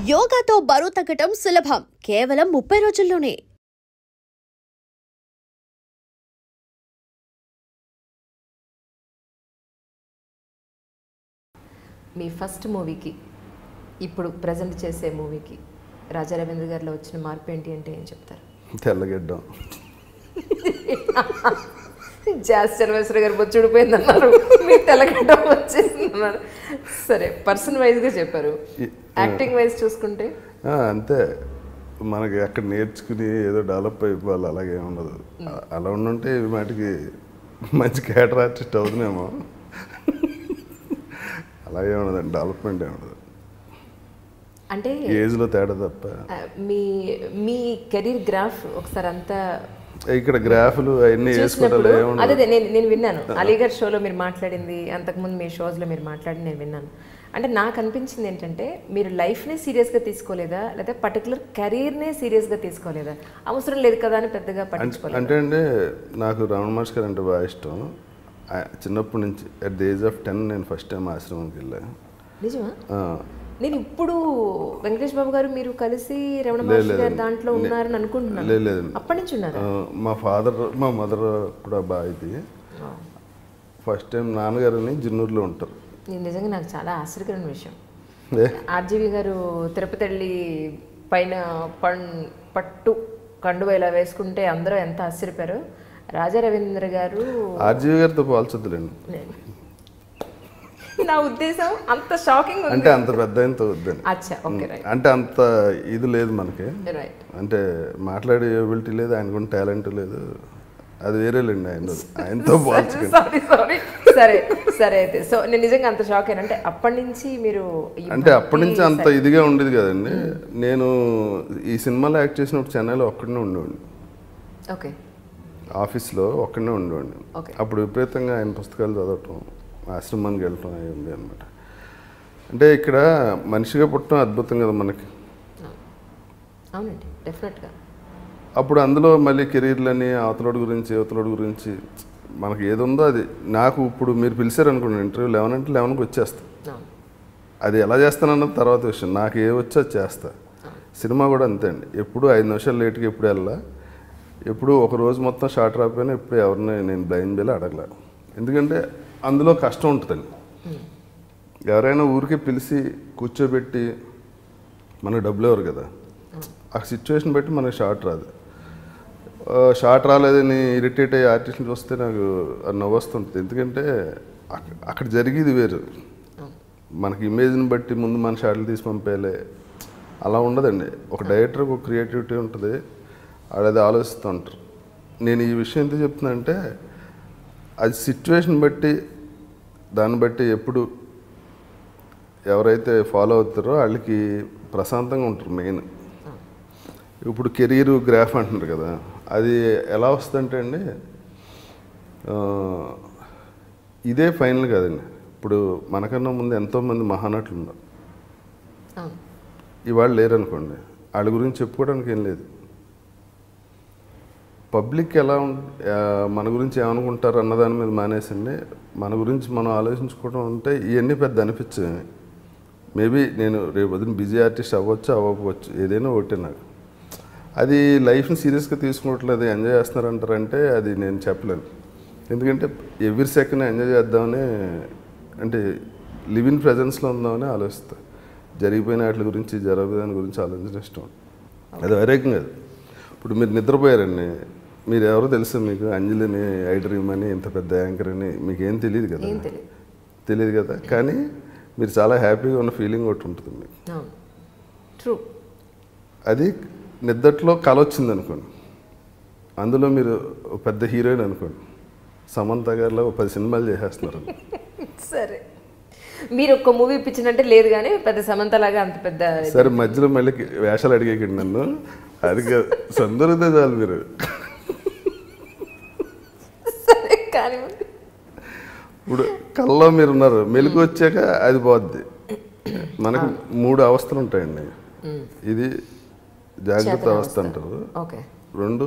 యోగాతో బరువు తగ్గటం సులభం కేవలం 30 రోజుల్లోనే. మీ ఫస్ట్ మూవీకి ఇప్పుడు ప్రజెంట్ చేసే మూవీకి రాజా రవీంద్ర గారిలో వచ్చిన మార్పు ఏంటి అంటే ఏం చెప్తారు? తెల్లగడ్డం. జాస్ చర్వేశ్వర గారు బొచ్చుడిపోయింది అన్నారు, మీకు తెల్లగడ్డం వచ్చేసింది అన్నారు. సరే, పర్సన్ వైజ్గా చెప్పారు. యాక్టింగ్ వైజ్ చూసుకుంటే అంతే, మనకి అక్కడ నేర్చుకుని ఏదో డెవలప్ అయిపోవాలి అలాగే ఉండదు. అలా ఉండుంటే వాటికి మంచి క్యారెక్టర్ ఆర్టిస్ట్ అవుతున్నామో. అలాగే ఉండదండి, డెవలప్మెంట్ ఉండదు అంటే ఏజ్లో తేడా తప్ప. మీ మీ కెరీర్ గ్రాఫ్ ఒకసారి అంతా ఇక్కడ గ్రాఫ్లు అవన్నీ వేసుకోవడం. అదే నేను విన్నాను, అలీగఢ్ షోలో మీరు మాట్లాడింది, అంతకుముందు మీ షోస్లో మీరు మాట్లాడింది నేను విన్నాను. అంటే నాకు అనిపించింది ఏంటంటే మీరు లైఫ్నే సీరియస్గా తీసుకోలేదా, లేదా పర్టికులర్ కెరీర్నే సీరియస్గా తీసుకోలేదా? అవసరం లేదు కదా అని పెద్దగా పట్టించుకోలేదు. అంటే నాకు రమణ మహర్షి గారు అంటే బాగా ఇష్టం. చిన్నప్పటి నుంచి అట్ ది ఏజ్ ఆఫ్ 10 నేను ఫస్ట్ టైం ఆశ్రమానికి వెళ్ళాను. నిజమా? నేను ఇప్పుడు వెంకటేష్ బాబు గారు మీరు కలిసి రమణ మహర్షి గారు దాంట్లో ఉన్నారని అనుకుంటున్నాను. లేదు, అప్పటి నుంచి ఉన్నారు. మా ఫాదర్ మా మదర్ కూడా బాగా ఇది ఫస్ట్ టైం నాన్నగారిని జిన్నూరులో ఉంటారు. నిజంగా నాకు చాలా ఆశ్చర్యకరమైన విషయం. ఆర్జీవి గారు తిరుపతి వెళ్ళి పైన పట్టు కండువ ఇలా వేసుకుంటే అందరూ ఎంత ఆశ్చర్యపోయారు. రాజా రవీంద్ర గారు ఆర్జీవి గారితో పోల్చొద్దులేండి. నా ఉద్దేశం అంత షాకింగ్ అంటే అంత పెద్ద ఆయనతో వద్దని. అంటే అంత ఇది లేదు మనకి, అంటే మాట్లాడే ఎబిలిటీ లేదు, ఆయనకు టాలెంట్ లేదు, అది వేరేలేండి. ఆయనతో పోల్చుకోండి. సరే సరే, అయితే సో నేను నిజంగా అంత షాక్ అయినా. అంటే అప్పటి నుంచి మీరు అంటే అప్పటి నుంచి అంత ఇదిగా ఉండేది కదండి. నేను ఈ సినిమాలో యాక్ట్ చేసినప్పుడు చెన్నైలో ఒక్కడనే ఉండేవాడిని. ఓకే, ఆఫీస్లో ఒక్కడనే ఉండేవాడిని. అప్పుడు విపరీతంగా ఆయన పుస్తకాలు చదవటం, ఆశ్రమానికి వెళ్ళటం అయ్యింది అనమాట. అంటే ఇక్కడ మనిషిగా పుట్టడం అద్భుతం కదా మనకి. అవునండి, డెఫినెట్గా. అప్పుడు అందులో మళ్ళీ కెరీర్లని అవతలోడి గురించి మనకి ఏది ఉందో అది. నాకు ఇప్పుడు మీరు పిలిచారనుకోండి ఇంటర్వ్యూ 11 అంటే 11కి వచ్చేస్తా. అది ఎలా చేస్తానన్నది తర్వాత విషయం. నాకు ఏ వచ్చో అది చేస్తా. సినిమా కూడా అంతే అండి, ఎప్పుడు 5 నిమిషాలు లేట్గా ఎప్పుడు వెళ్ళా, ఎప్పుడు ఒక రోజు మొత్తం షార్ట్ రాకపోయినా ఎప్పుడు ఎవరిని నేను బ్లైండ్ చేయాలి అడగలే. ఎందుకంటే అందులో కష్టం ఉంటుందండి. ఎవరైనా ఊరికే పిలిచి కూర్చోబెట్టి మనకు డబ్బులు ఎవరు కదా, ఆ సిచ్యువేషన్ బట్టి మనకు షార్ట్ రాదు. షార్ట్ రాలేదని ఇరిటేట్ అయ్యే ఆర్టిస్ట్ని చూస్తే నాకు నవ్వు వస్తుంటుంది. ఎందుకంటే అక్కడ జరిగేది వేరు, మనకి ఇమేజ్ని బట్టి ముందు మన షార్ట్లు తీసి పంపేయాలి అలా ఉండదండి. ఒక డైరెక్టర్కి ఒక క్రియేటివిటీ ఉంటుంది, అది ఆలోచిస్తూ ఉంటారు. నేను ఈ విషయం ఎంత చెప్తున్నా అంటే అది సిచ్యువేషన్ బట్టి దాన్ని బట్టి ఎప్పుడు ఎవరైతే ఫాలో అవుతారో వాళ్ళకి ప్రశాంతంగా ఉంటారు మెయిన్. ఇప్పుడు కెరీర్ గ్రాఫ్ అంటున్నారు కదా, అది ఎలా వస్తుందంటే అండి ఇదే ఫైనల్ కాదండి. ఇప్పుడు మనకన్నా ముందు ఎంతోమంది మహానటులు ఉన్నారు, ఇవాళ లేరనుకోండి, వాళ్ళ గురించి చెప్పుకోవడానికి ఏం లేదు. పబ్లిక్ ఎలా మన గురించి ఏమనుకుంటారు అన్నదాని మీద మానేసండి, మన గురించి మనం ఆలోచించుకోవడం అంటే ఇవన్నీ పెద్ద అనిపించాయి. మేబీ నేను రేపు వదిన బిజీ ఆర్టిస్ట్ అవ్వచ్చు అవ్వకపోవచ్చు, ఏదైనా ఒకటే. నాకు అది లైఫ్ని సీరియస్గా తీసుకోవట్లేదు, ఎంజాయ్ చేస్తున్నారంటారంటే అది నేను చెప్పలేను. ఎందుకంటే ఎవ్రీ సెకండ్ ఎంజాయ్ చేద్దామని, అంటే లివ్ ఇన్ ప్రజెన్స్లో ఉందామని ఆలోచిస్తా. జరిగిపోయిన వాటి గురించి జరగదాని గురించి ఆలోచించడం ఇష్టం. అది వైరేకం కాదు. ఇప్పుడు మీరు నిద్రపోయారండి, మీరు ఎవరో తెలుసు మీకు, అంజలిని ఐ డ్రీమ్ అని ఇంత పెద్ద యాంకర్ అని మీకేం తెలియదు కదా, తెలియదు కదా. కానీ మీరు చాలా హ్యాపీగా ఉన్న ఫీలింగ్ ఒకటి ఉంటుంది మీకు. అది నిద్దట్లో కల వచ్చింది అనుకోండి, అందులో మీరు పెద్ద హీరోయిన్ అనుకోండి, సమంత గారిలో 10 సినిమాలు చేసేస్తున్నారు. సరే, మీరు ఒక్క మూవీ ఇప్పించినట్టే లేదు కానీ పెద్ద సమంత లాగా అంత పెద్ద. సరే, మధ్యలో మళ్ళీ వేషాలు అడిగేకండి నన్ను, అది సందరితే చాలు మీరు. కానీ ఇప్పుడు కళ్ళలో మీరు ఉన్నారు, మెలుగు వచ్చాక అది పోద్ది. మనకు 3 అవస్థలు ఉంటాయండి. ఇది జాగ్రత్త అవస్థ అంటారు, 2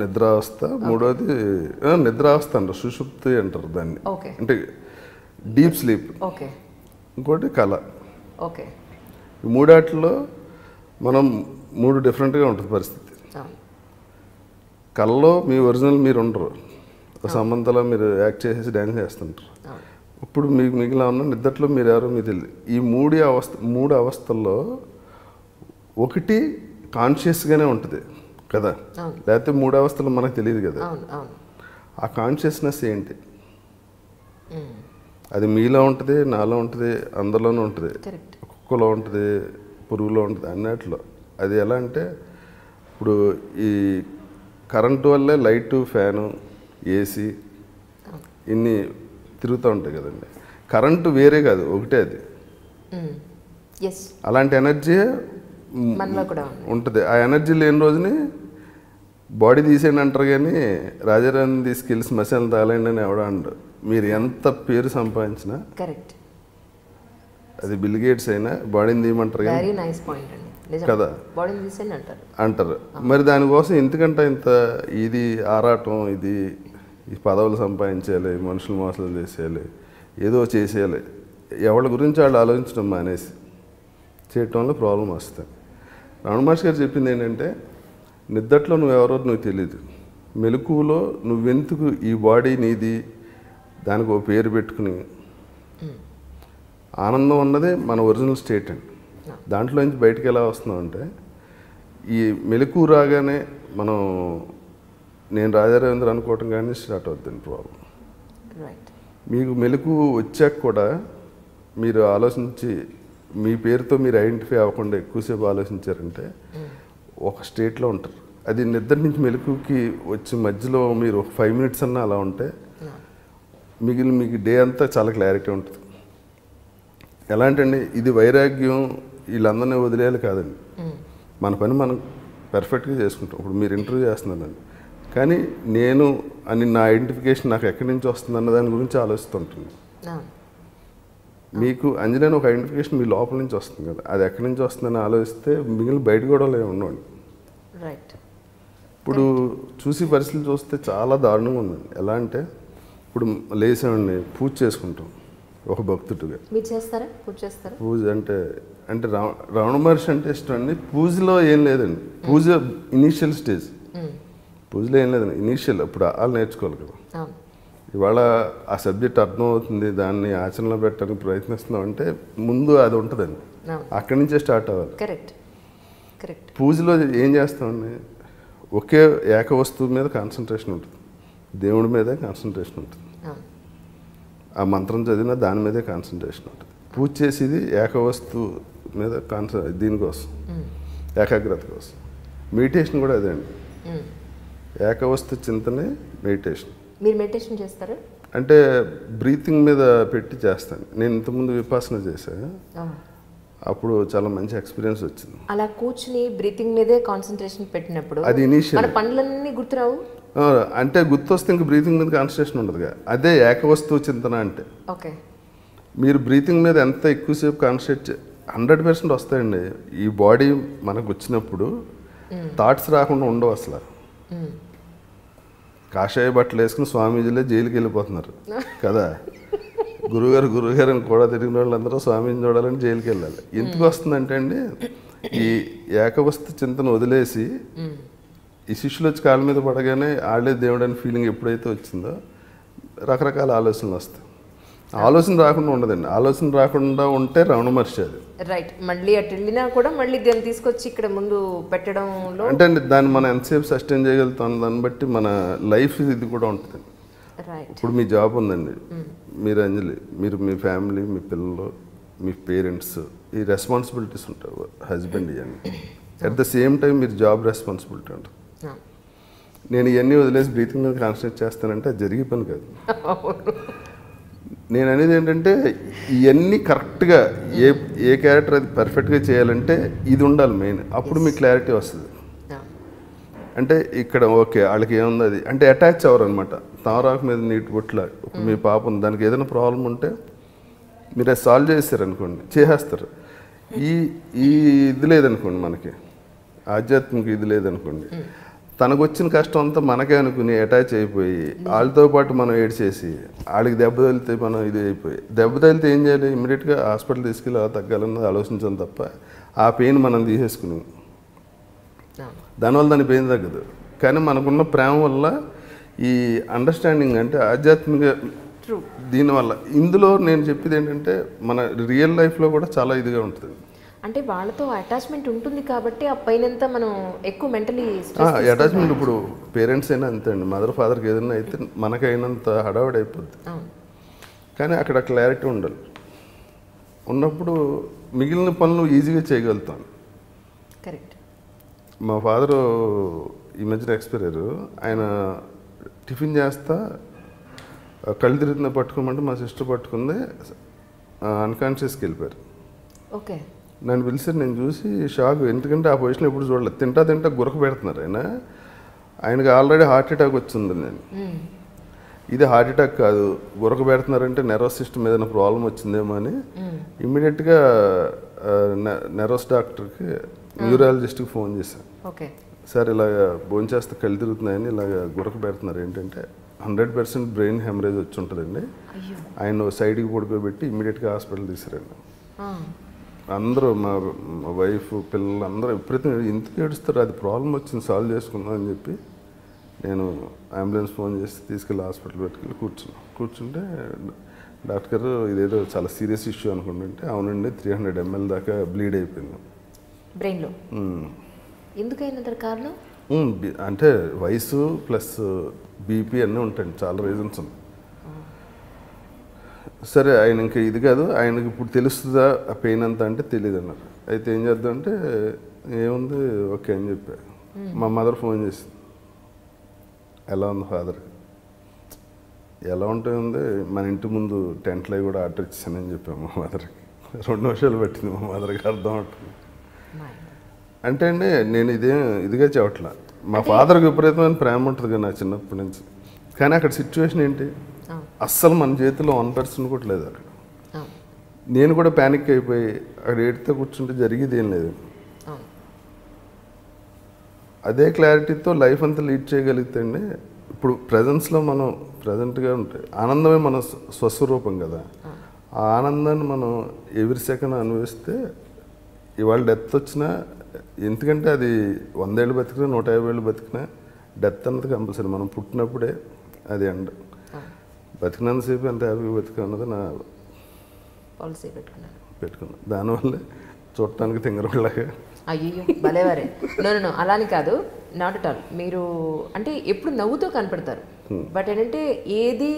నిద్రావస్థ, 3వది నిద్రావస్థ అంటారు, సుషుప్తి అంటారు దాన్ని. అంటే డీప్ స్లీప్. ఇంకోటి కళ. ఓకే. ఈ మూడాటిలో మనం 3 డిఫరెంట్గా ఉంటుంది పరిస్థితి. కళలో మీ ఒరిజినల్ మీరు ఉండరు, ఒక సంబంధంలో మీరు యాక్ట్ చేసేసి డ్యాన్స్ చేస్తుంటారు. ఇప్పుడు మీకు మిగిలిన ఉన్న నిద్దట్లో మీరు ఎవరో మీకు తెలియదు. ఈ 3 అవస్థల్లో ఒకటి కాన్షియస్గానే ఉంటుంది కదా, లేకపోతే 3 అవస్థలు మనకు తెలియదు కదా. ఆ కాన్షియస్నెస్ ఏంటి? అది మీలో ఉంటుంది, నాలో ఉంటుంది, అందరిలోనూ ఉంటుంది, కుక్కలో ఉంటుంది, పురుగులో ఉంటుంది, అన్నిట్లో. అది ఎలా అంటే ఇప్పుడు ఈ కరెంటు వల్లే లైటు, ఫ్యాను, ఏసీ ఇన్ని తిరుగుతూ ఉంటాయి కదండి. కరెంటు వేరే కాదు, ఒకటే అది. అలాంటి ఎనర్జీ ఉంటుంది. ఆ ఎనర్జీ లేని రోజుని బాడీ తీసేయండి అంటారు, కానీ రాజారాణి తీసుకెళ్ళి శ్మశానం తాగలేండి అని ఎవడ అంటారు. మీరు ఎంత పేరు సంపాదించినా, అది బిల్ గేట్స్ అయినా బాడీని తీయమంటారు కదా అంటారు. మరి దానికోసం ఎందుకంటే ఇంత ఇది ఆరాటం, ఇది ఈ పదవులు సంపాదించాలి, మనుషులు మోసాలు చేసేయాలి, ఏదో చేసేయాలి. ఎవరి గురించి వాళ్ళు ఆలోచించడం మానేసి చేయటం వల్ల ప్రాబ్లం వస్తుంది. రమణ మహర్షి గారు చెప్పింది ఏంటంటే, నిద్దట్లో నువ్వెవరో నువ్వు తెలియదు, మెలకువలో నువ్వెందుకు ఈ బాడీ నీది దానికి ఒక పేరు పెట్టుకుని ఆనందం అన్నదే మన ఒరిజినల్ స్టేట్ అండి. దాంట్లో నుంచి బయటకు ఎలా వస్తున్నామంటే, ఈ మెలకు రాగానే మనం నేను రాజారవీంద్ర అనుకోవటం కానీ స్టార్ట్ అవుతుంది ప్రాబ్లం. మీకు మెలకు వచ్చాక కూడా మీరు ఆలోచించి మీ పేరుతో మీరు ఐడెంటిఫై అవ్వకుండా ఎక్కువసేపు ఆలోచించారంటే ఒక స్టేట్లో ఉంటారు. అది నిద్ర నుంచి మెలకుకి వచ్చి మధ్యలో మీరు 5 minutes అన్నా అలా ఉంటే మీకు డే అంతా చాలా క్లారిటీ ఉంటుంది. ఎలాంటండి, ఇది వైరాగ్యం వీళ్ళందరినీ వదిలేయాలి కాదండి, మన పని మనం పర్ఫెక్ట్గా చేసుకుంటాం. ఇప్పుడు మీరు ఇంటర్వ్యూ చేస్తున్నానండి, కానీ నేను అని నా ఐడెంటిఫికేషన్ నాకు ఎక్కడి నుంచి వస్తుంది అన్న దాని గురించి ఆలోచిస్తుంటుంది. మీకు అంజనేని ఒక ఐడెంటిఫికేషన్ మీ లోపల నుంచి వస్తుంది కదా, అది ఎక్కడి నుంచి వస్తుందని ఆలోచిస్తే మిగిలిన బయట కూడా ఉండవండి. ఇప్పుడు చూసి పరిస్థితులు చూస్తే చాలా దారుణంగా ఉందండి. ఎలా అంటే, ఇప్పుడు లేసామండి, పూజ చేసుకుంటాం ఒక భక్తుడిగా. పూజ అంటే రమణ మహర్షి అంటే ఇష్టం అండి. పూజలో ఏం లేదండి, పూజ ఇనీషియల్ స్టేజ్, పూజలో ఏం లేదండి, ఇనీషియల్. ఇప్పుడు వాళ్ళు నేర్చుకోవాలి కదా. ఇవాళ ఆ సబ్జెక్ట్ అర్థమవుతుంది, దాన్ని ఆచరణలో పెట్టడానికి ప్రయత్నిస్తున్నాం అంటే ముందు అది ఉంటుందండి, అక్కడి నుంచే స్టార్ట్ అవ్వాలి. పూజలో ఏం చేస్తామండి, ఒకే ఏక వస్తువు మీద కాన్సన్ట్రేషన్ ఉంటుంది, దేవుడి మీదే కాన్సన్ట్రేషన్ ఉంటుంది, ఆ మంత్రం చదివినా దాని మీదే కాన్సన్ట్రేషన్ ఉంటుంది. పూజ చేసేది ఏక వస్తువు మీద దీనికోసం, ఏకాగ్రత కోసం. మెడిటేషన్ కూడా అదే అండి, ఏకవస్తు చింతనే మెడిటేషన్. మీరు మెడిటేషన్ చేస్తారు అంటే బ్రీతింగ్ మీద పెట్టి చేస్తాను. నేను ఇంతకుముందు విపాసన చేశాను, అప్పుడు చాలా మంచి ఎక్స్పీరియన్స్ వచ్చింది. అలా కూర్చుని బ్రీతింగ్ మీదే కాన్సన్ట్రేషన్ పెట్టినప్పుడు అది ఇనీషియల్, మన పనులన్నీ గుర్తురావు. అంటే గుర్తొస్తే ఇంక బ్రీతింగ్ మీద కాన్సన్ట్రేషన్ ఉండదుగా, అదే ఏకవస్తువు చింతన అంటే. ఓకే, మీరు బ్రీతింగ్ మీద ఎంత ఎక్కువసేపు కాన్సన్ట్రేట్ 100% వస్తాయండి. ఈ బాడీ మనకు వచ్చినప్పుడు థాట్స్ రాకుండా ఉండవు అసలు. కాషాయ బట్టలు వేసుకుని స్వామీజీలే జైలుకి వెళ్ళిపోతున్నారు కదా, గురువుగారు అని కూడా తిరిగిన వాళ్ళందరూ స్వామీజీని చూడాలని జైలుకి వెళ్ళాలి. ఎందుకు వస్తుందంటే అండి, ఈ ఏకవస్తు చింతన వదిలేసి ఈ శిష్యులు వచ్చి కాళ్ళ మీద పడగానే ఆళ్లే దేవుడు అని ఫీలింగ్ ఎప్పుడైతే వచ్చిందో రకరకాల ఆలోచనలు వస్తాయి. ఆలోచన రాకుండా ఉండదండి, ఆలోచన రాకుండా ఉంటే రమణ మహర్షి అది. రైట్, మళ్ళీ అటు వెళ్ళినా కూడా మళ్ళీ దాన్ని తీసుకొచ్చి ఇక్కడ ముందు పెట్టడంలో అంటే అండి, దాన్ని మనం ఎంతసేపు సస్టైన్ చేయగలుగుతాం దాన్ని బట్టి మన లైఫ్ ఇది కూడా ఉంటుంది. ఇప్పుడు మీ జాబ్ ఉందండి, మీరు అంజలి, మీరు మీ ఫ్యామిలీ, మీ పిల్లలు, మీ పేరెంట్స్, ఈ రెస్పాన్సిబిలిటీస్ ఉంటాయి, హస్బెండ్ ఇవన్నీ. అట్ ద సేమ్ టైం మీరు జాబ్ రెస్పాన్సిబిలిటీ ఉంటుంది. నేను ఇవన్నీ వదిలేసి బ్రీతింగ్ మీద కాన్సన్ట్రేట్ చేస్తానంటే అది జరిగే పని కాదు. నేను అనేది ఏంటంటే, ఇవన్నీ కరెక్ట్గా ఏ క్యారెక్టర్ అది పర్ఫెక్ట్గా చేయాలంటే ఇది ఉండాలి మెయిన్. అప్పుడు మీకు క్లారిటీ వస్తుంది. అంటే ఇక్కడ ఓకే వాళ్ళకి ఏముంది అది అంటే అటాచ్ అవ్వరు అనమాట. తామరాకు మీద నీటి బొట్ల ఇప్పుడు మీ పాప ఉంది, దానికి ఏదైనా ప్రాబ్లం ఉంటే మీరు అది సాల్వ్ చేశారనుకోండి, చేసేస్తారు. ఈ ఇది లేదనుకోండి, మనకి ఆధ్యాత్మిక ఇది లేదనుకోండి, తనకు వచ్చిన కష్టం అంతా మనకే అనుకుని అటాచ్ అయిపోయి వాళ్ళతో పాటు మనం ఏడ్చేసి వాళ్ళకి దెబ్బ తగిలితే మనం ఇది అయిపోయి దెబ్బ తగిలితే ఏం చేయాలి? ఇమీడియట్గా హాస్పిటల్ తీసుకెళ్ళి అలా తగ్గాలని ఆలోచించాం తప్ప ఆ పెయిన్ మనం తీసేసుకుని దానివల్ల దాని పెయిన్ తగ్గదు. కానీ మనకున్న ప్రేమ వల్ల ఈ అండర్స్టాండింగ్ అంటే ఆధ్యాత్మిక దీనివల్ల ఇందులో నేను చెప్పేది ఏంటంటే మన రియల్ లైఫ్లో కూడా చాలా ఇదిగా ఉంటుంది. అంటే వాళ్ళతో అటాచ్మెంట్ ఉంటుంది కాబట్టి ఆ పైన అంతా మనం ఎక్కువ మెంటలీ అటాచ్మెంట్ ఇప్పుడు పేరెంట్స్ అయినా అంతే అండి. మదర్ ఫాదర్కి ఏదైనా అయితే మనకైనంత హడావిడి అయిపోద్ది. కానీ అక్కడ క్లారిటీ ఉండాలి. ఉన్నప్పుడు మిగిలిన పనులు ఈజీగా చేయగలుగుతాను. కరెక్ట్. మా ఫాదరు ఈ మధ్యన ఎక్స్పైర్ అయ్యారు. ఆయన టిఫిన్ చేస్తా కళ్ళు తిరుగుతున్న పట్టుకోమంటే మా సిస్టర్ పట్టుకుంది, అన్కాన్షియస్కి వెళ్ళిపోయారు. ఓకే. నన్ను పిలిచారు, నేను చూసి షాక్. ఎందుకంటే ఆ పొజిషన్ ఎప్పుడు చూడలేదు. తింటా గురక పెడుతున్నారు ఆయనకి ఆల్రెడీ హార్ట్ అటాక్ వచ్చింది. నేను ఇది హార్ట్ అటాక్ కాదు, గురక పెడుతున్నారంటే నెర్వస్ సిస్టమ్ ఏదైనా ప్రాబ్లం వచ్చిందేమో అని ఇమ్మీడియట్గా నెర్వస్ డాక్టర్కి న్యూరాలజిస్ట్కి ఫోన్ చేశాను. ఓకే సార్ ఇలాగ భోంచేస్తే కళ్ళు తిరుగుతున్నాయని ఇలాగ గురక పెడుతున్నారు, ఏంటంటే 100% బ్రెయిన్ హెమరేజ్ వచ్చి ఉంటుందండి. ఆయన సైడ్కి పడుకోబెట్టి ఇమ్మీడియట్గా హాస్పిటల్ తీసుకురండి. అందరూ మా వైఫ్ పిల్లలు అందరూ విపరీతంగా ఇంతకు ఏడుస్తారు. అది ప్రాబ్లం వచ్చింది, సాల్వ్ చేసుకుందాం అని చెప్పి నేను అంబులెన్స్ ఫోన్ చేసి తీసుకెళ్ళి హాస్పిటల్ పెట్టుకెళ్ళి కూర్చుంటే డాక్టర్ గారు ఇదేదో చాలా సీరియస్ ఇష్యూ అనుకుంటుంటే అవునండి 300 ml దాకా బ్లీడ్ అయిపోయింది బ్రెయిన్లో. ఎందుకైనా కారణం అంటే వయసు ప్లస్ బీపీ అన్నీ ఉంటాయండి, చాలా రీజన్స్ ఉన్నాయి. సరే ఆయన ఇంకా ఇది కాదు, ఆయనకి ఇప్పుడు తెలుస్తుందా ఆ పెయిన్ అంతా అంటే తెలియదు అన్నారు. అయితే ఏం చేద్దాం అంటే ఏముంది ఓకే అని చెప్పా. మా మదర్ ఫోన్ చేసింది, ఎలా ఉంది ఫాదర్? ఎలా ఉంటుంది, మన ఇంటి ముందు టెంట్లు అవి కూడా ఆర్డర్ ఇచ్చానని చెప్పాము మా మదర్కి. 2 నిమిషాలు పట్టింది మా మదర్కి అర్థం అవుతుంది. అంటే అండి నేను ఇదిగా చెప్పట్లా, మా ఫాదర్కి విపరీతమైన ప్రేమ ఉంటుంది కదా నాకు చిన్నప్పటి నుంచి. కానీ అక్కడ సిచ్యువేషన్ ఏంటి, అస్సలు మన చేతిలో 1% కూడా లేదు అక్కడ. నేను కూడా ప్యానిక్ అయిపోయి అక్కడ ఏడితే కూర్చుంటే జరిగేది ఏం లేదు. అదే క్లారిటీతో లైఫ్ అంతా లీడ్ చేయగలిగితే అండి, ఇప్పుడు ప్రజెన్స్లో మనం ప్రజెంట్గా ఉంటే ఆనందమే మన స్వస్వరూపం కదా. ఆ ఆనందాన్ని మనం ఎవ్రీ సెకండ్ అనుభవిస్తే ఇవాళ డెత్ వచ్చినా, ఎందుకంటే అది 100 ఏళ్ళు బతికినా 150 ఏళ్ళు బతికినా డెత్ అన్నది కంపల్సరీ. మనం పుట్టినప్పుడే అది ఎండ్. బతికినంతసేపు ఎంత హ్యాపీగా బతికన్నది నా పాలసీ పెట్టుకున్నాను. దానివల్ల చూడటానికి తింగరలాగా. అయ్యో భలేవారే. నో అలాని కాదు, నాట్ అట్ ఆల్. మీరు అంటే ఎప్పుడు నవ్వుతో కనపడతారు. బట్ ఏంటంటే ఏది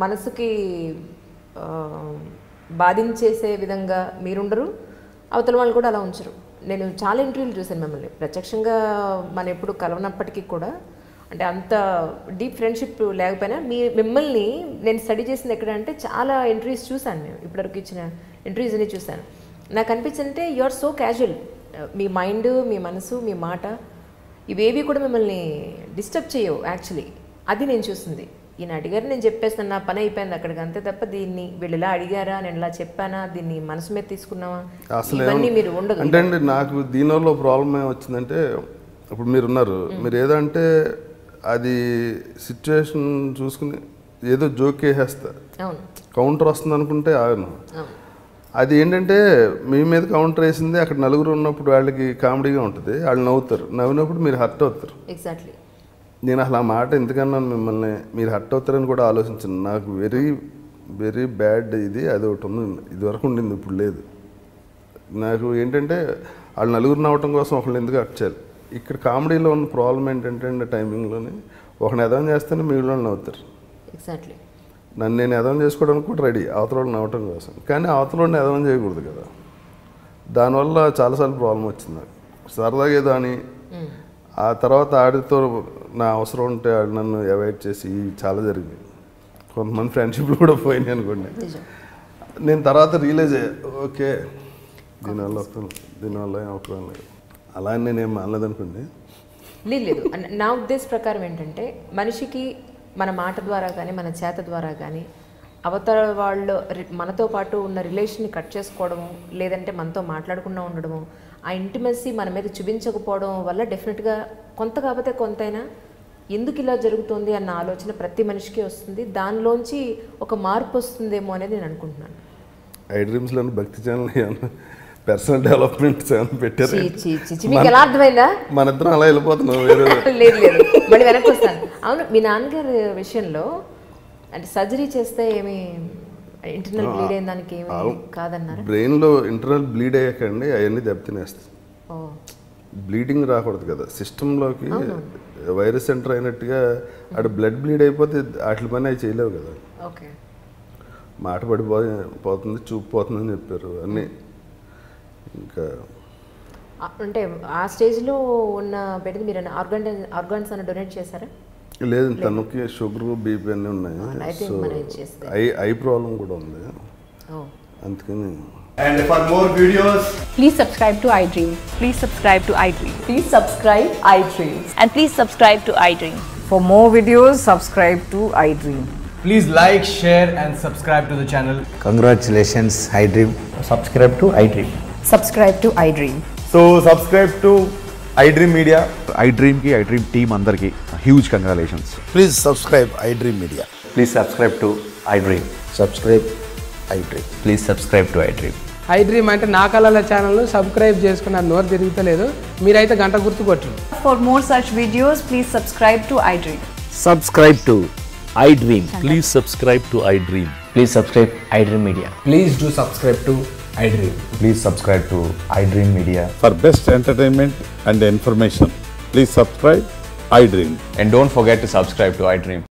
మనసుకి బాధించేసే విధంగా మీరుండరు, అవతల వాళ్ళు కూడా అలా ఉంచరు. నేను చాలా ఇంటర్వ్యూలు చూశాను మిమ్మల్ని ప్రత్యక్షంగా, మనం ఎప్పుడు కలవనప్పటికీ కూడా, అంటే అంత డీప్ ఫ్రెండ్షిప్ లేకపోయినా మిమ్మల్ని నేను స్టడీ చేసింది ఎక్కడ అంటే చాలా ఇంటర్వ్యూస్ చూశాను. నేను ఇప్పటివరకు ఇచ్చిన ఇంటర్వ్యూస్ అన్ని చూశాను. నాకు అనిపించిందంటే యు ఆర్ సో క్యాజువల్. మీ మైండ్, మీ మనసు, మీ మాట ఇవేవి కూడా మిమ్మల్ని డిస్టర్బ్ చేయవు యాక్చువల్లీ. అది నేను చూస్తుంది. ఈయన అడిగారు, నేను చెప్పేస్తాను, నా పని అయిపోయింది అక్కడికి, అంతే తప్ప దీన్ని వీళ్ళు ఇలా అడిగారా, నేను ఇలా చెప్పానా, దీన్ని మనసు మీద తీసుకున్నావా, ఇవన్నీ మీరు ఉండదు. అంటే అండి నాకు దీనివల్ల ప్రాబ్లం ఏమొచ్చిందంటే, ఇప్పుడు మీరున్నారు, మీరు ఏదంటే అది సిచ్యువేషన్ చూసుకుని ఏదో జోక్ వేసేస్తారు, కౌంటర్ వస్తుంది అనుకుంటే ఆగను. అది ఏంటంటే మీ మీద కౌంటర్ వేసింది అక్కడ నలుగురు ఉన్నప్పుడు వాళ్ళకి కామెడీగా ఉంటుంది, వాళ్ళు నవ్వుతారు, నవ్వినప్పుడు మీరు హర్ట్ అవుతారు. ఎగ్జాక్ట్లీ. నేను అసలు ఆ మాట ఎందుకన్నాను మిమ్మల్ని, మీరు హర్ట్ అవుతారని కూడా ఆలోచించను. నాకు వెరీ వెరీ బ్యాడ్ ఇది అది ఒకటి ఉంది, ఇదివరకు ఉండింది, ఇప్పుడు లేదు. నాకు ఏంటంటే వాళ్ళు నలుగురు నవ్వటం కోసం ఒకళ్ళు ఎందుకు హర్ట్ చేయాలి. ఇక్కడ కామెడీలో ఉన్న ప్రాబ్లం ఏంటంటే టైమింగ్లోనే ఒకరిని ఎదవం చేస్తేనే మిగిలిన వాళ్ళు నవ్వుతారు. ఎగ్జాక్ట్లీ. నన్ను నేను ఎదవం చేసుకోవడానికి కూడా రెడీ, అవతల నవ్వటం కోసం. కానీ అవతలని ఎదవం చేయకూడదు కదా. దానివల్ల చాలాసార్లు ప్రాబ్లం వచ్చింది నాకు. సరదాగా ఏదో అని ఆ తర్వాత ఆడితో నా అవసరం ఉంటే ఆడు నన్ను అవాయిడ్ చేసి చాలా జరిగింది. కొంతమంది ఫ్రెండ్షిప్లు కూడా పోయినాయి అనుకోండి. నేను తర్వాత రియలైజ్ అయ్యా, ఓకే దీనివల్ల ఏం అవసరం లేదు, అలా అని నేనేం మానలేదనుకోండి. లేదు. నా ఉద్దేశ ప్రకారం ఏంటంటే మనిషికి మన మాట ద్వారా కానీ మన చేత ద్వారా కానీ అవతల వాళ్ళు మనతో పాటు ఉన్న రిలేషన్ని కట్ చేసుకోవడము, లేదంటే మనతో మాట్లాడకుండా ఉండడము, ఆ ఇంటిమెసీ మన మీద చూపించకపోవడం వల్ల డెఫినెట్గా కొంత కాకపోతే కొంతైనా ఎందుకు ఇలా జరుగుతుంది అన్న ఆలోచన ప్రతి మనిషికి వస్తుంది. దానిలోంచి ఒక మార్పు వస్తుందేమో అనేది నేను అనుకుంటున్నాను. ఐ డ్రీమ్స్లో భక్తి ఛానల్ పర్సనల్ డెవలప్మెంట్ ఛానల్ పెట్టారు. మీకు ఎలా అర్థమైందా? మన ఇద్దరం అలా వెళ్ళిపోతున్నాం. లేదు లేదు, మళ్ళీ వెనక్కి వస్తాను. అవును, మీ నాన్నగారి విషయంలో అంటే సర్జరీ చేస్తే ఏమి ఇంటర్నల్ బ్లీడ్ అయిన దానికి ఏమి కాదన్నారు? బ్రెయిన్లో ఇంటర్నల్ బ్లీడ్ అయ్యాకండి అవన్నీ దెబ్బతినేస్తాయి. బ్లీడింగ్ రాకూడదు కదా సిస్టంలోకి. వైరస్ ఎంటర్ అయినట్టుగా అటు బ్లడ్ బ్లీడ్ అయిపోతే వాటి పని అవి చేయలేవు కదా. ఓకే, మాట పోతుంది, చూపు పోతుంది అని చెప్పారు అన్నీ. ఇంకా అంటే ఆ స్టేజ్లో ఉన్న బెడ్ మీరు ఆర్గాన్స్ అని డొనేట్ చేశారా? లేదు, తనకి షుగర్ బీపీ అన్నీ ఉన్నాయి. సో ఐ ప్రాబ్లం కూడా ఉంది, అందుకని. And for more videos, please subscribe to iDream. Please subscribe to iDream. Please subscribe iDream. And please subscribe to iDream. For more videos, subscribe to iDream. please like, share and subscribe to the channel. Congratulations, iDream. Subscribe to iDream. Subscribe to iDream. So subscribe to iDream Media. iDream team andarki huge congratulations. Please subscribe iDream Media. Please subscribe to iDream. Subscribe iDream. Please subscribe to iDream. iDream అంటే నా కళల ఛానల్ను subscribe చేసుకున్న నోరు తిరుగుతలేదు, మీరైతే గంట గుర్తు కొట్టండి. For more such videos, please subscribe to iDream. Subscribe to iDream. Please subscribe to iDream. Please subscribe iDream Media. Please do subscribe to iDream. Please subscribe to iDream Media. For best entertainment and information, please subscribe iDream. And don't forget to subscribe to iDream.